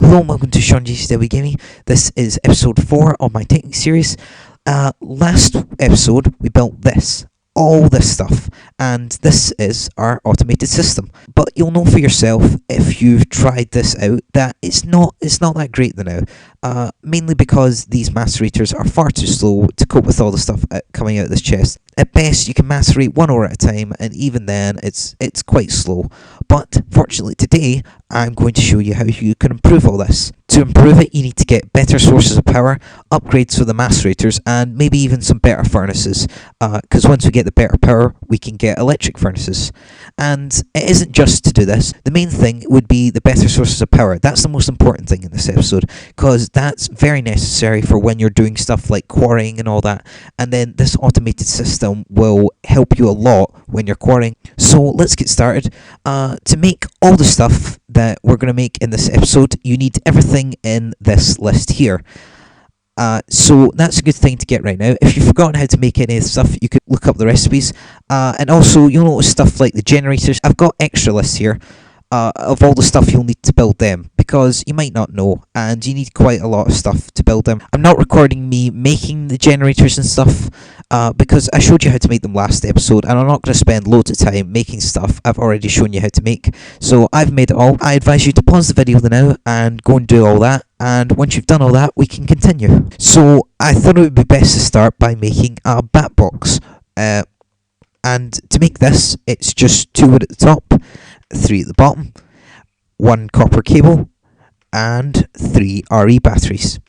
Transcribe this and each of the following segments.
Hello and welcome to Sean GCW Gaming. This is episode 4 of my Technic series. Last episode we built all this stuff, and this is our automated system. But you'll know for yourself if you've tried this out that it's not that great now. Mainly because these macerators are far too slow to cope with all the stuff coming out of this chest. At best, you can macerate 1 ore at a time, and even then, it's quite slow. But fortunately, today I'm going to show you how you can improve all this. To improve it, you need to get better sources of power, upgrades for the macerators, and maybe even some better furnaces. Because once we get the better power, we can get electric furnaces. And it isn't just to do this. The main thing would be the better sources of power. That's the most important thing in this episode, because that's very necessary for when you're doing stuff like quarrying and all that. And then this automated system will help you a lot when you're quarrying. So let's get started. To make all the stuff that we're going to make in this episode, you need everything in this list here. So that's a good thing to get right now. If you've forgotten how to make any of the stuff, you could look up the recipes. And also, you'll notice stuff like the generators. I've got extra lists here of all the stuff you'll need to build them, because you might not know, and you need quite a lot of stuff to build them. I'm not recording me making the generators and stuff, because I showed you how to make them last episode, and I'm not going to spend loads of time making stuff I've already shown you how to make. So I've made it all. I advise you to pause the video now and go and do all that, and once you've done all that, we can continue. So I thought it would be best to start by making a Batbox. And to make this, it's just 2 wood at the top, 3 at the bottom, 1 copper cable, and 3 RE batteries.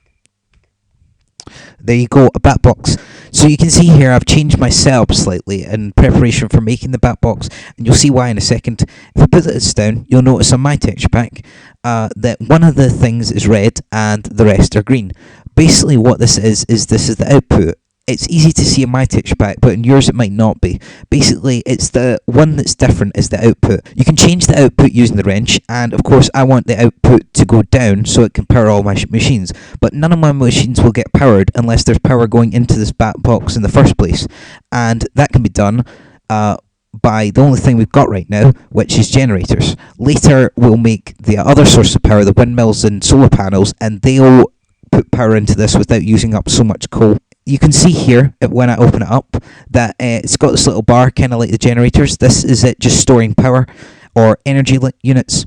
There you go, a Batbox. So you can see here I've changed my setup slightly in preparation for making the Batbox, and you'll see why in a second. If I put this down, you'll notice on my texture pack that one of the things is red and the rest are green. Basically what this is this is the output. It's easy to see in my texture pack, but in yours it might not be. Basically, it's the one that's different is the output. You can change the output using the wrench, and of course I want the output to go down so it can power all my machines. But none of my machines will get powered unless there's power going into this Batbox in the first place. And that can be done by the only thing we've got right now, which is generators. Later we'll make the other source of power, the windmills and solar panels, and they'll put power into this without using up so much coal. You can see here, when I open it up, that it's got this little bar, kind of like the generators. This is it just storing power, or energy units.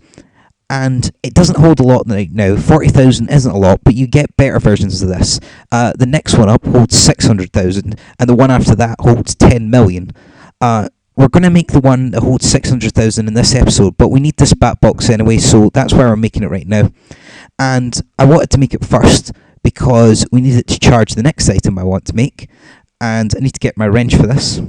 And it doesn't hold a lot right now. 40,000 isn't a lot, but you get better versions of this. The next one up holds 600,000, and the one after that holds 10 million. We're going to make the one that holds 600,000 in this episode, but we need this Batbox anyway, so that's why we're making it right now. And I wanted to make it first, because we need it to charge the next item I want to make, and I need to get my wrench for this.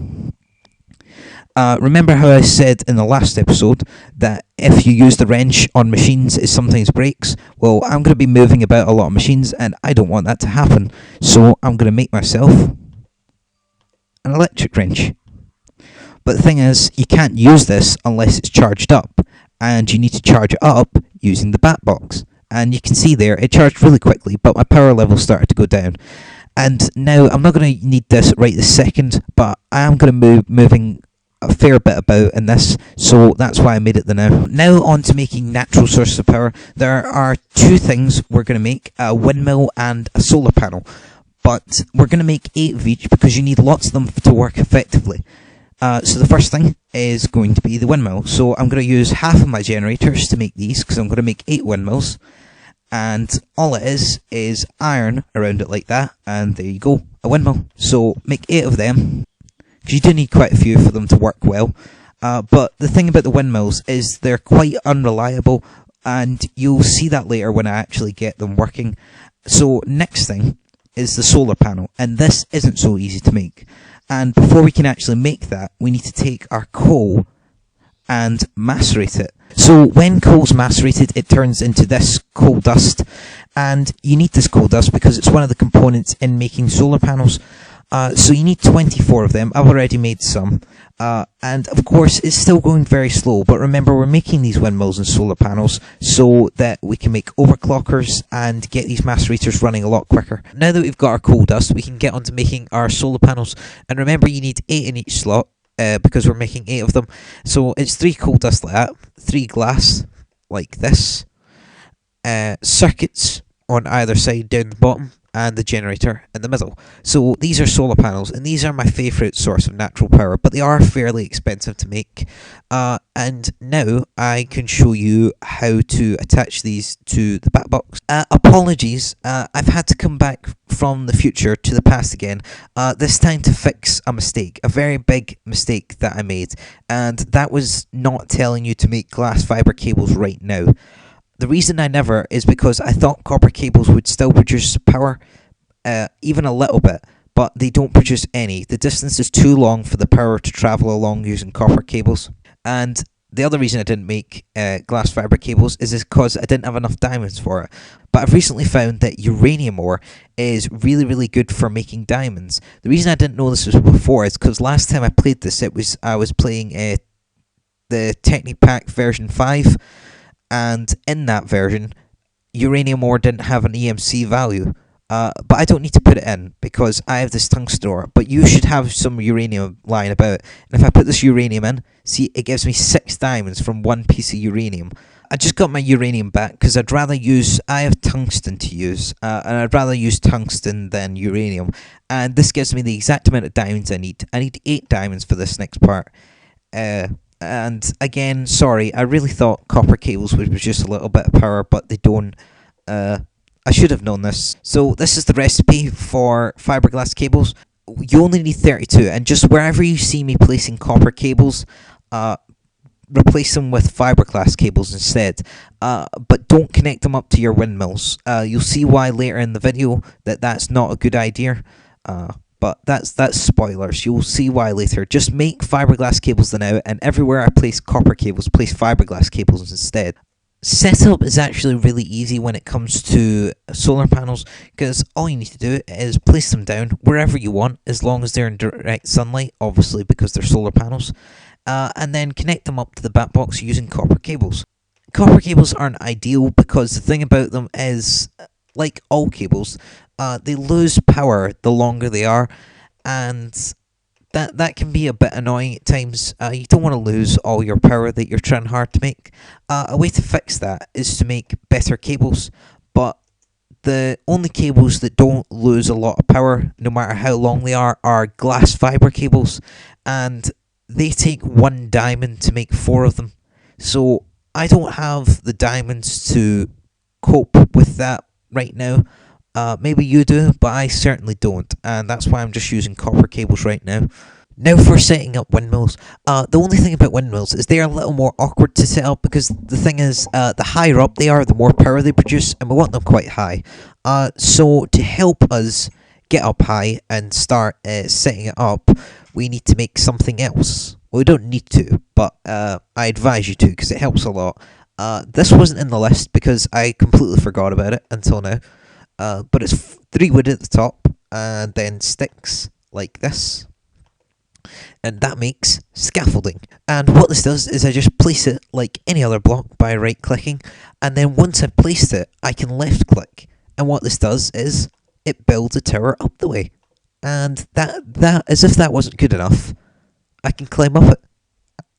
Remember how I said in the last episode that if you use the wrench on machines it sometimes breaks? Well, I'm going to be moving about a lot of machines, and I don't want that to happen, so I'm going to make myself an electric wrench. But the thing is, you can't use this unless it's charged up, and you need to charge it up using the Batbox. And you can see there, it charged really quickly, but my power level started to go down. And now, I'm not going to need this right this second, but I am going to be moving a fair bit about in this, so that's why I made it the now. Now on to making natural sources of power. There are 2 things we're going to make, a windmill and a solar panel. But we're going to make 8 of each, because you need lots of them to work effectively. So the first thing is going to be the windmill. So I'm going to use half of my generators to make these, because I'm going to make 8 windmills. And all it is iron around it like that, and there you go, a windmill. So make 8 of them, because you do need quite a few for them to work well. But the thing about the windmills is they're quite unreliable, and you'll see that later when I actually get them working. So next thing is the solar panel, and this isn't so easy to make. And before we can actually make that, we need to take our coal and macerate it. So when coal's macerated, it turns into this coal dust, and you need this coal dust because it's one of the components in making solar panels. So you need 24 of them. I've already made some, and of course it's still going very slow, but remember we're making these windmills and solar panels so that we can make overclockers and get these macerators running a lot quicker. Now that we've got our coal dust, we can get on to making our solar panels, and remember you need 8 in each slot, because we're making 8 of them. So it's 3 coal dust like that, 3 glass like this, circuits on either side down the bottom, and the generator in the middle. So these are solar panels, and these are my favourite source of natural power, but they are fairly expensive to make. And now I can show you how to attach these to the Batbox. Apologies, I've had to come back from the future to the past again, this time to fix a mistake, a very big mistake that I made, and that was not telling you to make glass fibre cables right now. The reason I never is because I thought copper cables would still produce power, even a little bit, but they don't produce any. The distance is too long for the power to travel along using copper cables. And the other reason I didn't make glass fibre cables is because I didn't have enough diamonds for it. But I've recently found that uranium ore is really, really good for making diamonds. The reason I didn't know this was before is because last time I played this, I was playing the Technic pack version 5, and in that version, uranium ore didn't have an EMC value. But I don't need to put it in because I have this tungsten ore. But you should have some uranium lying about. And if I put this uranium in, see, it gives me 6 diamonds from one piece of uranium. I just got my uranium back because I have tungsten to use, and I'd rather use tungsten than uranium. And this gives me the exact amount of diamonds I need. I need 8 diamonds for this next part. And again, sorry, I really thought copper cables would produce a little bit of power, but they don't. I should have known this. So this is the recipe for fiberglass cables. You only need 32, and just wherever you see me placing copper cables, replace them with fiberglass cables instead. But don't connect them up to your windmills. You'll see why later in the video that that's not a good idea. But that's spoilers. You'll see why later. Just make fiberglass cables now, and everywhere I place copper cables, place fiberglass cables instead. Setup is actually really easy when it comes to solar panels, because all you need to do is place them down wherever you want, as long as they're in direct sunlight, obviously because they're solar panels, and then connect them up to the Batbox using copper cables. Copper cables aren't ideal because the thing about them is, like all cables, they lose power the longer they are, and that can be a bit annoying at times. You don't want to lose all your power that you're trying hard to make. A way to fix that is to make better cables, but the only cables that don't lose a lot of power, no matter how long they are glass fibre cables, and they take 1 diamond to make 4 of them. So I don't have the diamonds to cope with that right now. Maybe you do, but I certainly don't, and that's why I'm just using copper cables right now. Now for setting up windmills. The only thing about windmills is they're a little more awkward to set up, because the thing is, the higher up they are, the more power they produce, and we want them quite high. So to help us get up high and start setting it up, we need to make something else. Well, we don't need to, but I advise you to, because it helps a lot. This wasn't in the list because I completely forgot about it until now. But it's 3 wood at the top, and then sticks like this, and that makes scaffolding. And what this does is I just place it like any other block by right clicking, and then once I've placed it, I can left click, and what this does is it builds a tower up the way. And that as if that wasn't good enough, I can climb up it.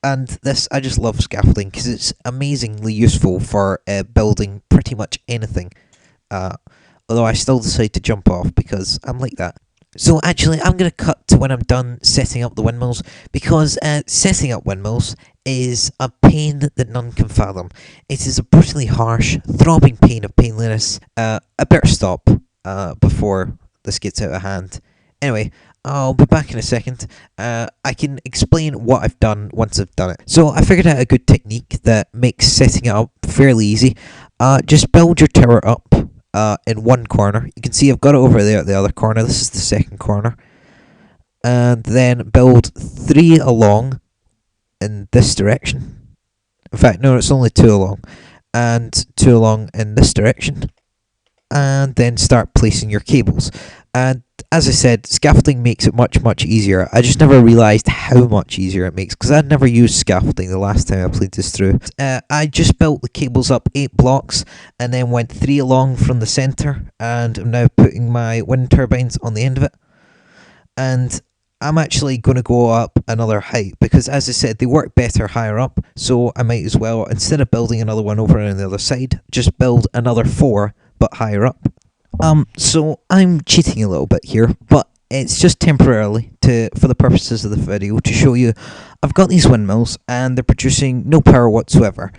And this, I just love scaffolding because it's amazingly useful for building pretty much anything. Although I still decide to jump off because I'm like that. So actually, I'm going to cut to when I'm done setting up the windmills, because setting up windmills is a pain that none can fathom. It is a brutally harsh, throbbing pain of painliness. I better stop before this gets out of hand. Anyway, I'll be back in a second. I can explain what I've done once I've done it. So I figured out a good technique that makes setting it up fairly easy. Just build your tower up in one corner. You can see I've got it over there at the other corner. This is the second corner. And then build 3 along in this direction. In fact, no, it's only 2 along. And 2 along in this direction. And then start placing your cables. And as I said, scaffolding makes it much, much easier. I just never realised how much easier it makes, because I'd never used scaffolding the last time I played this through. I just built the cables up 8 blocks, and then went 3 along from the centre, and I'm now putting my wind turbines on the end of it. And I'm actually going to go up another height because, as I said, they work better higher up. So I might as well, instead of building another one over on the other side, just build another 4 but higher up. So I'm cheating a little bit here, but it's just temporarily for the purposes of the video to show you I've got these windmills and they're producing no power whatsoever.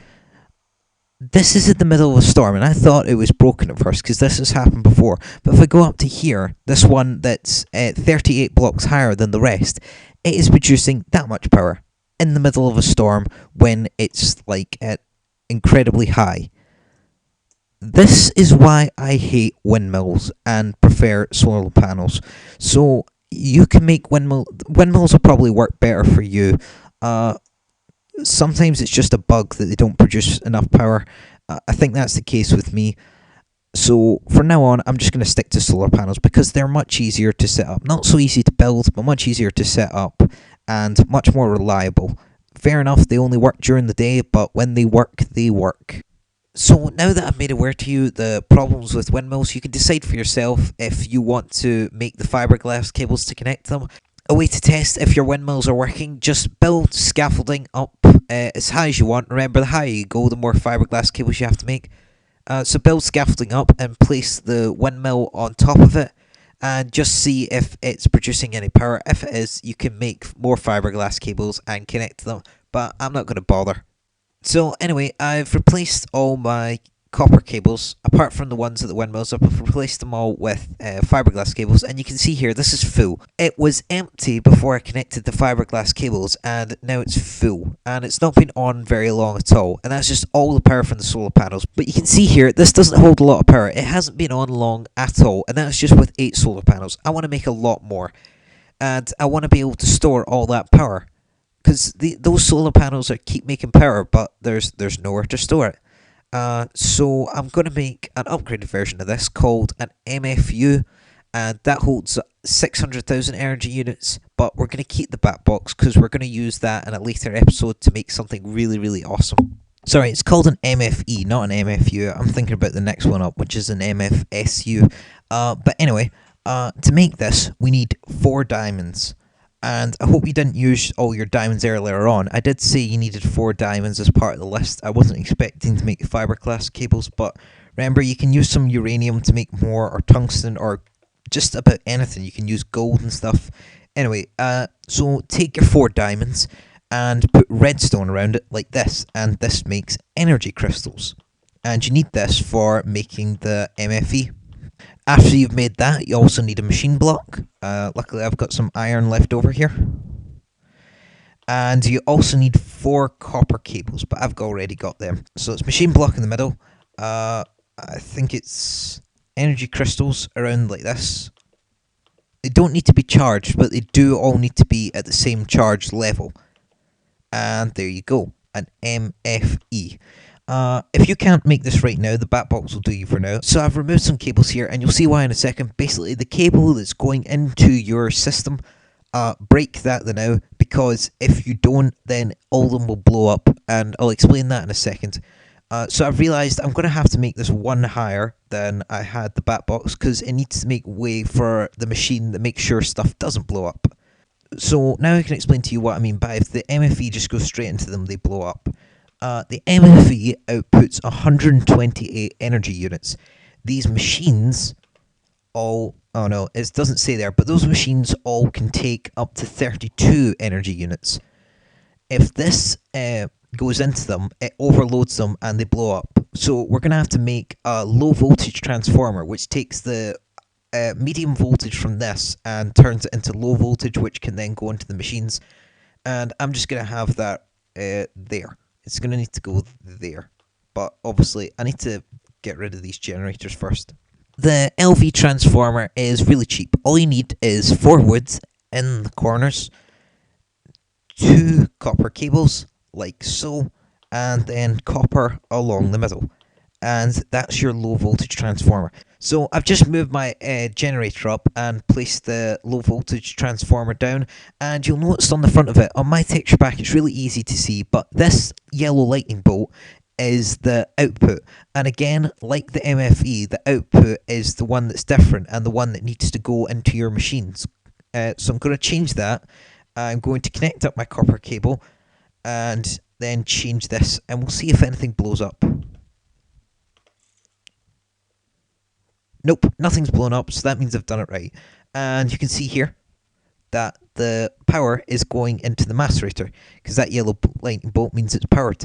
This is in the middle of a storm, and I thought it was broken at first because this has happened before. But if I go up to here, this one that's 38 blocks higher than the rest, it is producing that much power in the middle of a storm when it's like at incredibly high. This is why I hate windmills and prefer solar panels. So you can make windmills will probably work better for you. Sometimes it's just a bug that they don't produce enough power. I think that's the case with me. So from now on, I'm just going to stick to solar panels because they're much easier to set up. Not so easy to build, but much easier to set up and much more reliable. Fair enough, they only work during the day, but when they work, they work. So now that I've made aware to you the problems with windmills, you can decide for yourself if you want to make the fiberglass cables to connect them. A way to test if your windmills are working, just build scaffolding up as high as you want. Remember, the higher you go, the more fiberglass cables you have to make. So build scaffolding up and place the windmill on top of it and just see if it's producing any power. If it is, you can make more fiberglass cables and connect them, but I'm not going to bother. So anyway, I've replaced all my copper cables, apart from the ones at the windmills. I've replaced them all with fiberglass cables, and you can see here, this is full. It was empty before I connected the fiberglass cables, and now it's full, and it's not been on very long at all, and that's just all the power from the solar panels. But you can see here, this doesn't hold a lot of power. It hasn't been on long at all, and that's just with 8 solar panels. I want to make a lot more, and I want to be able to store all that power, because those solar panels keep making power, but there's nowhere to store it. So I'm going to make an upgraded version of this called an MFU, and that holds 600,000 energy units, but we're going to keep the Batbox because we're going to use that in a later episode to make something really, really awesome. Sorry, it's called an MFE, not an MFU. I'm thinking about the next one up, which is an MFSU. But anyway, to make this, we need 4 diamonds. And I hope you didn't use all your diamonds earlier on. I did say you needed 4 diamonds as part of the list. I wasn't expecting to make fiberglass cables, but remember, you can use some uranium to make more, or tungsten, or just about anything. You can use gold and stuff. Anyway, so take your 4 diamonds and put redstone around it like this, and this makes energy crystals. And you need this for making the MFE. After you've made that, you also need a machine block. Luckily, I've got some iron left over here. And you also need 4 copper cables, but I've already got them. So it's machine block in the middle. I think it's energy crystals around like this. They don't need to be charged, but they do all need to be at the same charge level. And there you go, an MFE. If you can't make this right now, the Batbox will do you for now. So I've removed some cables here, and you'll see why in a second. Basically, the cable that's going into your system, break that now, because if you don't, then all of them will blow up, and I'll explain that in a second. So I've realised I'm going to have to make this one higher than I had the Batbox, because it needs to make way for the machine that makes sure stuff doesn't blow up. So now I can explain to you what I mean by if the MFE just goes straight into them, they blow up. The MFE outputs 128 energy units. These machines all... oh no, it doesn't say there, but those machines all can take up to 32 energy units. If this goes into them, it overloads them and they blow up. So we're going to have to make a low voltage transformer, which takes the medium voltage from this and turns it into low voltage, which can then go into the machines. And I'm just going to have that there. It's going to need to go there. But obviously, I need to get rid of these generators first. The LV transformer is really cheap. All you need is 4 woods in the corners, 2 copper cables, like so, and then copper along the middle. And that's your low voltage transformer. So I've just moved my generator up and placed the low voltage transformer down, and you'll notice on the front of it, on my texture pack, it's really easy to see, but this yellow lightning bolt is the output. And again, like the MFE, the output is the one that's different and the one that needs to go into your machines. So I'm going to change that. I'm going to connect up my copper cable and then change this, and we'll see if anything blows up. Nope, nothing's blown up, so that means I've done it right. And you can see here that the power is going into the macerator, because that yellow lightning bolt means it's powered.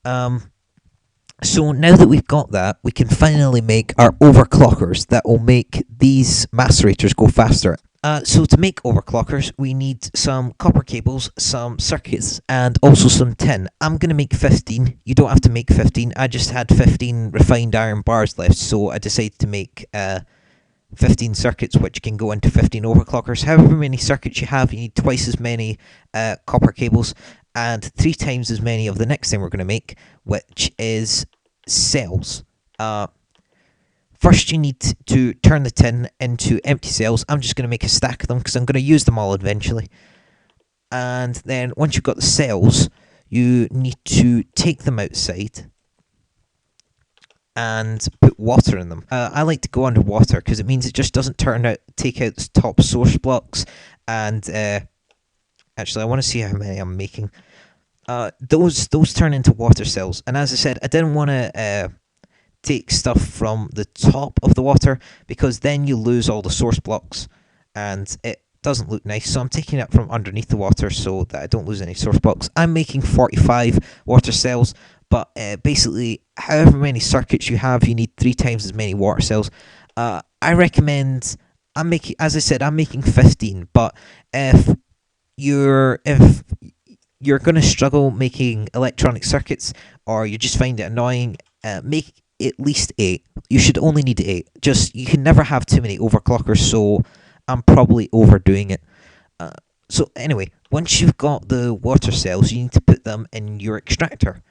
So now that we've got that, we can finally make our overclockers that will make these macerators go faster. So to make overclockers, we need some copper cables, some circuits, and also some tin. I'm going to make 15. You don't have to make 15. I just had 15 refined iron bars left, so I decided to make 15 circuits, which can go into 15 overclockers. However many circuits you have, you need twice as many copper cables, and 3 times as many of the next thing we're going to make, which is cells. First, you need to turn the tin into empty cells. I'm just going to make a stack of them because I'm going to use them all eventually. And then once you've got the cells, you need to take them outside and put water in them. I like to go underwater because it means it just doesn't take out the top source blocks. And actually, I want to see how many I'm making. Those turn into water cells. And as I said, I didn't want to take stuff from the top of the water because then you lose all the source blocks and it doesn't look nice. So I'm taking it from underneath the water so that I don't lose any source blocks. I'm making 45 water cells, but basically however many circuits you have, you need 3 times as many water cells. I recommend, as I said, I'm making 15, but if you're going to struggle making electronic circuits or you just find it annoying, make at least 8. You should only need 8. You can never have too many overclockers, so I'm probably overdoing it. So anyway, once you've got the water cells, you need to put them in your extractor.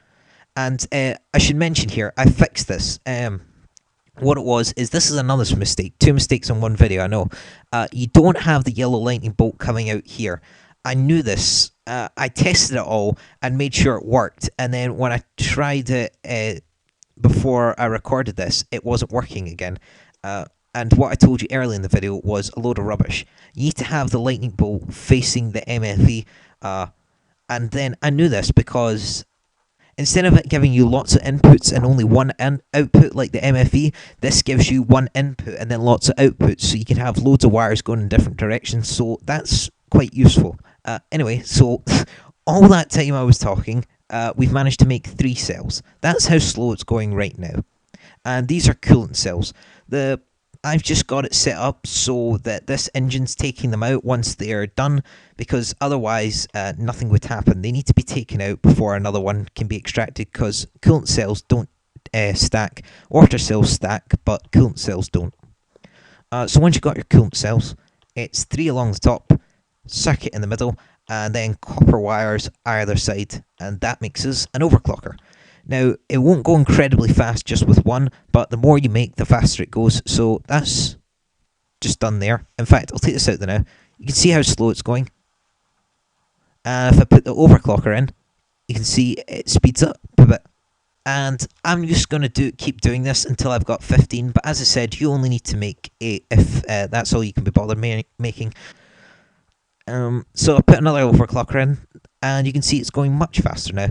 And I should mention here, I fixed this. What it was is, this is another mistake. 2 mistakes in one video, I know. You don't have the yellow lightning bolt coming out here. I knew this. I tested it all and made sure it worked. And then when I tried it before I recorded this, it wasn't working again. And what I told you earlier in the video was a load of rubbish. You need to have the lightning bolt facing the MFE. And then I knew this because instead of it giving you lots of inputs and only one output like the MFE, this gives you one input and then lots of outputs, so you can have loads of wires going in different directions. So that's quite useful. Anyway, so all that time I was talking, we've managed to make 3 cells. That's how slow it's going right now. And these are coolant cells. I've just got it set up so that this engine's taking them out once they're done, because otherwise nothing would happen. They need to be taken out before another one can be extracted, because coolant cells don't stack. Water cells stack, but coolant cells don't. So once you've got your coolant cells, it's 3 along the top, circuit in the middle, and then copper wires either side, and that makes us an overclocker. Now, it won't go incredibly fast just with one, but the more you make, the faster it goes, so that's just done there. In fact, I'll take this out there now. You can see how slow it's going. And if I put the overclocker in, you can see it speeds up a bit. And I'm just going to keep doing this until I've got 15, but as I said, you only need to make 8 if that's all you can be bothered making. So I put another overclocker in, and you can see it's going much faster now.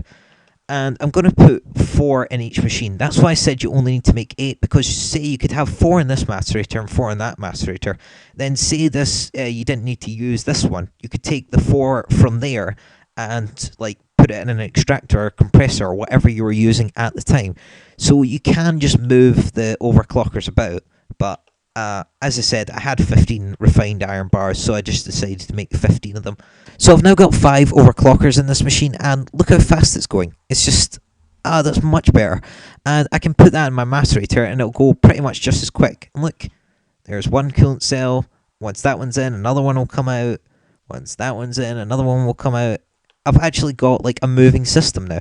And I'm going to put 4 in each machine. That's why I said you only need to make 8, because say you could have 4 in this macerator and 4 in that macerator. Then say this, you didn't need to use this one. You could take the 4 from there and put it in an extractor or compressor or whatever you were using at the time. So you can just move the overclockers about, but as I said, I had 15 refined iron bars, so I just decided to make 15 of them. So I've now got 5 overclockers in this machine, and look how fast it's going. It's just, that's much better. And I can put that in my macerator, and it'll go pretty much just as quick. And look, there's one coolant cell. Once that one's in, another one will come out. Once that one's in, another one will come out. I've actually got a moving system now.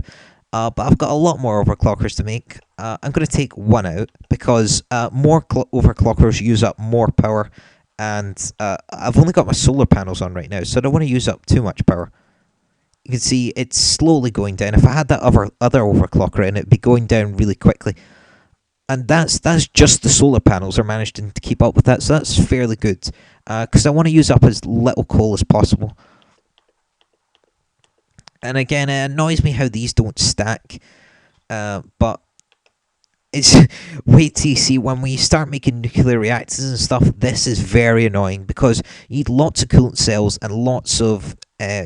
But I've got a lot more overclockers to make. I'm going to take 1 out because more overclockers use up more power, and I've only got my solar panels on right now, so I don't want to use up too much power. You can see it's slowly going down. If I had that other overclocker in, it'd be going down really quickly. And that's just the solar panels are managing to keep up with that, so that's fairly good. because I want to use up as little coal as possible. And again, it annoys me how these don't stack, but it's wait till you see when we start making nuclear reactors and stuff. This is very annoying because you need lots of coolant cells and lots of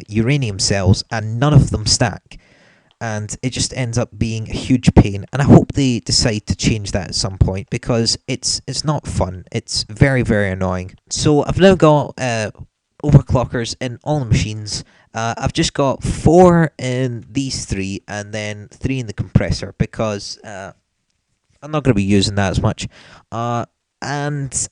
uranium cells, and none of them stack. And it just ends up being a huge pain. And I hope they decide to change that at some point because it's not fun. It's very, very annoying. So I've now got overclockers in all the machines. I've just got 4 in these 3 and then 3 in the compressor because I'm not going to be using that as much. And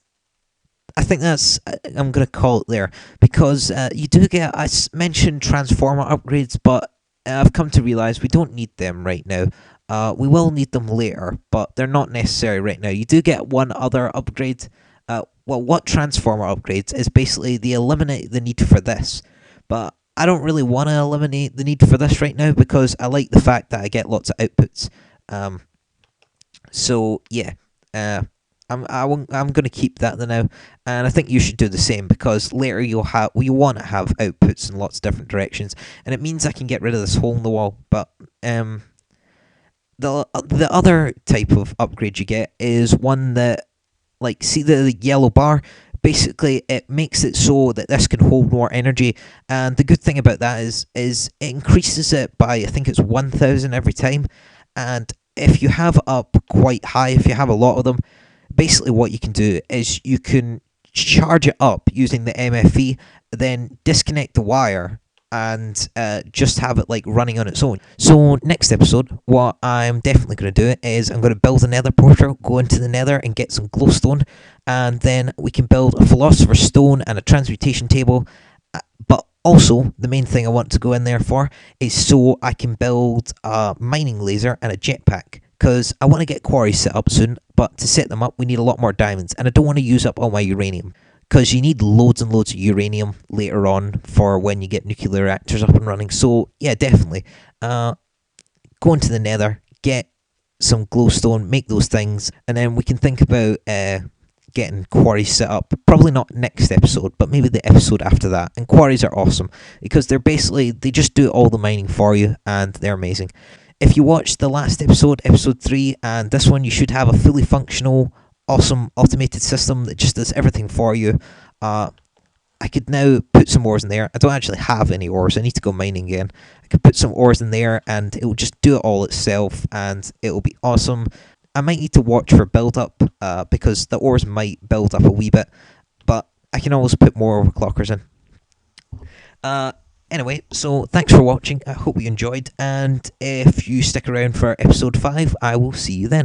I think I'm going to call it there because you do get, I mentioned transformer upgrades, but I've come to realise we don't need them right now. We will need them later, but they're not necessary right now. You do get one other upgrade. What transformer upgrades is basically they eliminate the need for this, but I don't really want to eliminate the need for this right now because I like the fact that I get lots of outputs. So yeah, I'm going to keep that now, and I think you should do the same because later you want to have outputs in lots of different directions, and it means I can get rid of this hole in the wall. But the other type of upgrade you get is one that, like, see the yellow bar. Basically, it makes it so that this can hold more energy, and the good thing about that is it increases it by, I think it's 1,000 every time, and if you have up quite high, if you have a lot of them, basically what you can do is you can charge it up using the MFE, then disconnect the wire and just have it like running on its own. So next episode, what I'm definitely going to do is I'm going to build a nether portal, go into the nether and get some glowstone, and then we can build a philosopher's stone and a transmutation table. But also, the main thing I want to go in there for is so I can build a mining laser and a jetpack, because I want to get quarries set up soon, but to set them up we need a lot more diamonds, and I don't want to use up all my uranium, because you need loads and loads of uranium later on for when you get nuclear reactors up and running. So yeah, definitely go into the nether, get some glowstone, make those things, and then we can think about getting quarries set up. Probably not next episode, but maybe the episode after that. And quarries are awesome because they just do all the mining for you, and they're amazing. If you watched the last episode, episode 3, and this one, you should have a fully functional, awesome automated system that just does everything for you. I could now put some ores in there. I don't actually have any ores. I need to go mining again. I could put some ores in there and it will just do it all itself, and it will be awesome. I might need to watch for build up because the ores might build up a wee bit, but I can always put more overclockers in. Anyway, so thanks for watching. I hope you enjoyed, and if you stick around for episode 5, I will see you then.